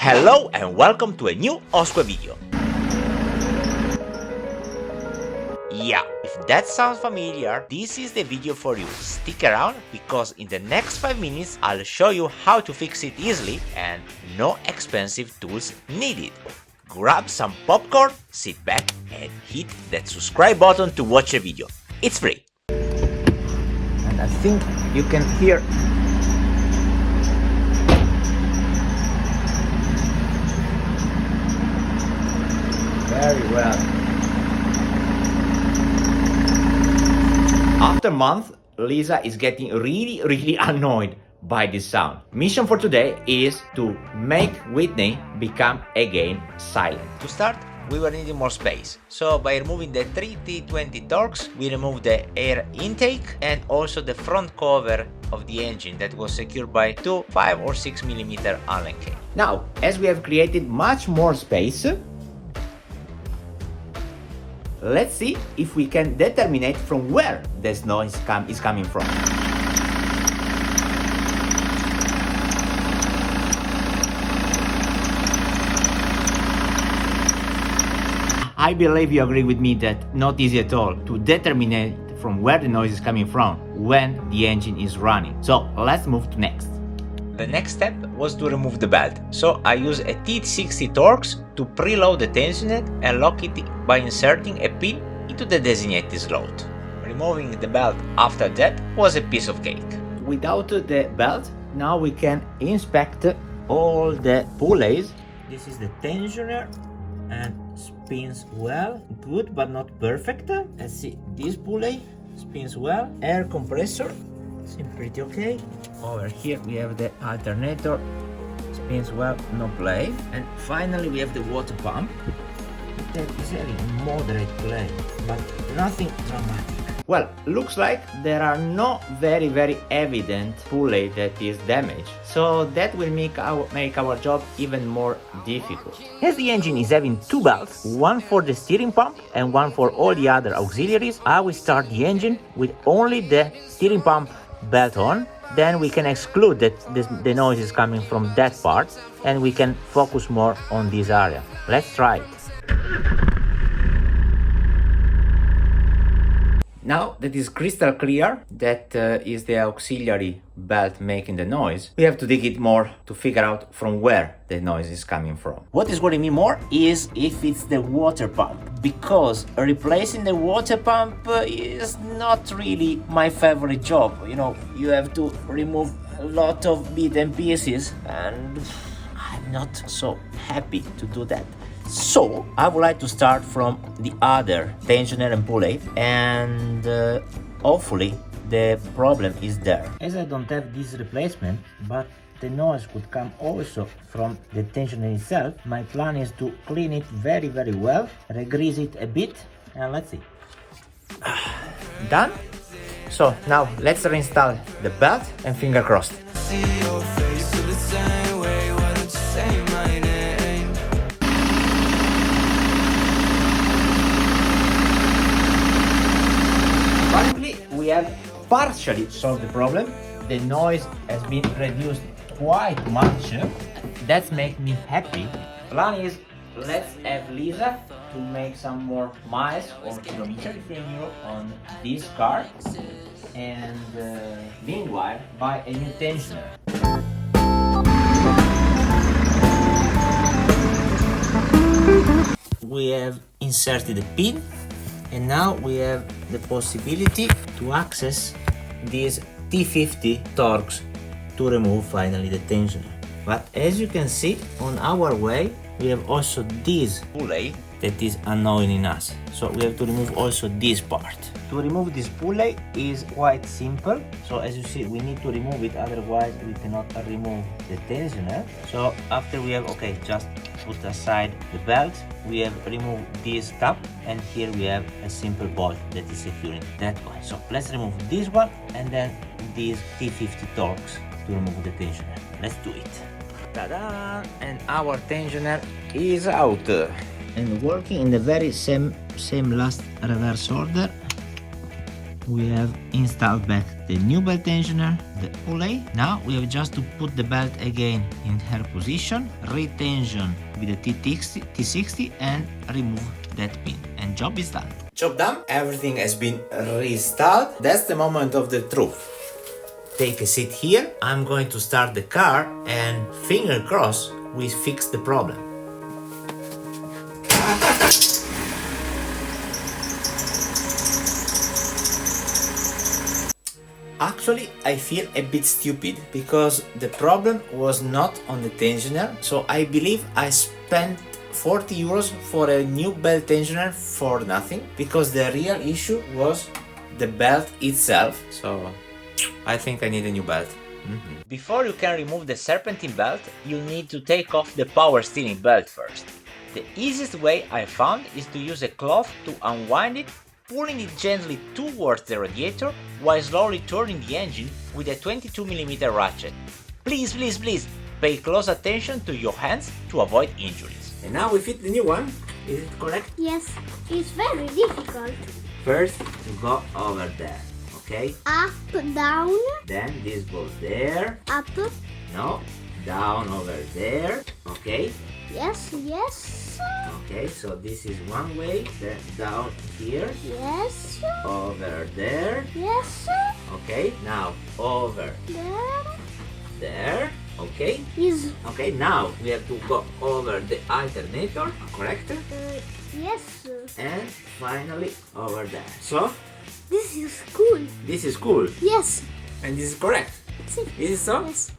Hello and welcome to a new Osque video. Yeah, if that sounds familiar, this is the video for you. Stick around because in the next 5 minutes I'll show you how to fix it easily and no expensive tools needed. Grab some popcorn, sit back and hit that subscribe button to watch the video. It's free. And I think you can hear very well. After a month, Lisa is getting really annoyed by this sound. Mission for today is to make Whitney become again silent. To start, we were needing more space. So by removing the 3 T20 Torx, we removed the air intake and also the front cover of the engine that was secured by two 5 or 6 mm Allen key. Now, as we have created much more space, let's see if we can determine from where this noise is coming from. I believe you agree with me that not easy at all to determine from where the noise is coming from when the engine is running. So let's move to next. The next step was to remove the belt. So I used a T60 Torx to preload the tensioner and lock it by inserting a pin into the designated slot. Removing the belt after that was a piece of cake. Without the belt, now we can inspect all the pulleys. This is the tensioner and spins well, good but not perfect. Let's see, this pulley spins well. Air compressor seems pretty okay. Over here we have the alternator, spins well, no play. And finally we have the water pump. That is very moderate play, but nothing dramatic. Well, looks like there are no very evident pulley that is damaged, so that will make our job even more difficult. As the engine is having two belts, one for the steering pump and one for all the other auxiliaries, I will start the engine with only the steering pump belt on. Then we can exclude that the noise is coming from that part and we can focus more on this area. Let's try it. Now that is crystal clear that is the auxiliary belt making the noise, we have to dig it more to figure out from where the noise is coming from. What is worrying me more is if it's the water pump, because replacing the water pump is not really my favorite job. You know, you have to remove a lot of bits and pieces and I'm not so happy to do that. So I would like to start from the other tensioner and pulley and hopefully the problem is there. As I don't have this replacement, but the noise could come also from the tensioner itself, my plan is to clean it very well, re-grease it a bit and let's see. Done? So now let's reinstall the belt and finger crossed. Apparently, we have partially solved the problem. The noise has been reduced quite much. That makes me happy. Plan is, let's have Lisa to make some more miles or kilometers if you're in Europe on this car. And meanwhile, buy a new tensioner. We have inserted a pin. And now we have the possibility to access this T50 Torx to remove finally the tensioner. But as you can see on our way, we have also this pulley that is annoying us. So we have to remove also this part. To remove this pulley is quite simple. So as you see, we need to remove it, otherwise we cannot remove the tensioner. So after we have, okay, just put aside the belt, we have removed this top and here we have a simple bolt that is securing that one. So let's remove this one and then this T50 Torx to remove the tensioner. Let's do it. Ta-da! And our tensioner is out and working in the very same last reverse order. we have installed back the new belt tensioner, the pulley. Now we have just to put the belt again in her position, retension with the T60 and remove that pin, and job is done. Job done, everything has been reinstalled. That's the moment of the truth. Take a seat here. I'm going to start the car and finger crossed we fix the problem. Actually, I feel a bit stupid because the problem was not on the tensioner, so I believe I spent 40 euros for a new belt tensioner for nothing, because the real issue was the belt itself. So I think I need a new belt. Before you can remove the Serpentine belt, you need to take off the power steering belt first. The easiest way I found is to use a cloth to unwind it, pulling it gently towards the radiator while slowly turning the engine with a 22mm ratchet. Please, please, please pay close attention to your hands to avoid injuries. And now we fit the new one. Is it correct? Yes, it's very difficult. First, you go over there, okay? Up, down. Then this goes there. Up. No, down over there, okay? Yes, yes. Okay, so this is one way, then down here, Yes. over there, Yes. okay, now over there, okay? Is Okay, now we have to go over the alternator, correct? yes. And finally over there. So, This is cool. this is cool, Yes. and this is correct. See. Is it so? Yes.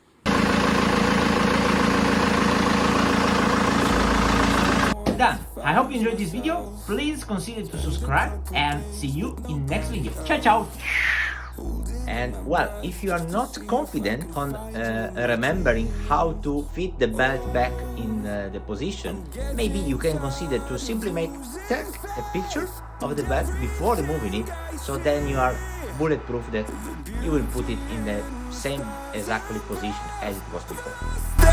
Done. I hope you enjoyed this video. Please consider to subscribe and see you in next video. Ciao ciao. And well, if you are not confident on remembering how to fit the belt back in the position, maybe you can consider to simply take a picture of the belt before removing it, so then you are bulletproof that you will put it in the same exactly position as it was before.